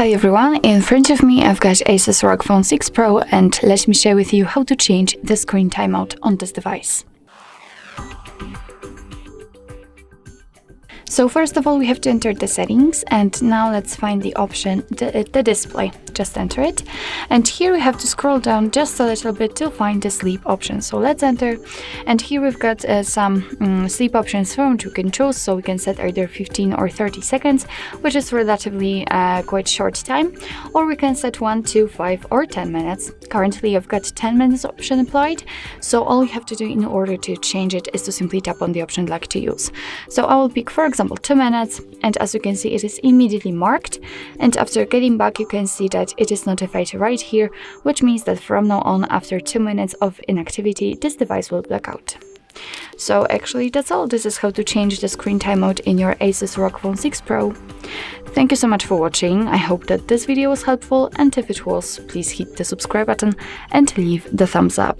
Hi everyone, in front of me I've got Asus ROG Phone 6 Pro and let me share with you how to change the screen timeout on this device. So first of all we have to enter the settings, and now let's find the option, the display. Just enter it, and here we have to scroll down just a little bit to find the sleep option. So let's enter, and here we've got some sleep options from which we can choose. So we can set either 15 or 30 seconds, which is relatively quite short time, or we can set 1, 2, 5 or 10 minutes. Currently I've got 10 minutes option applied, so all you have to do in order to change it is to simply tap on the option like to use. So I will pick, for example, 2 minutes, and as you can see it is immediately marked, and after getting back you can see that it is notified right here, which means that from now on, after 2 minutes of inactivity, this device will black out. So actually that's all. This is how to change the screen timeout in your Asus ROG Phone 6 Pro. Thank you so much for watching. I hope that this video was helpful, and if it was, please hit the subscribe button and leave the thumbs up.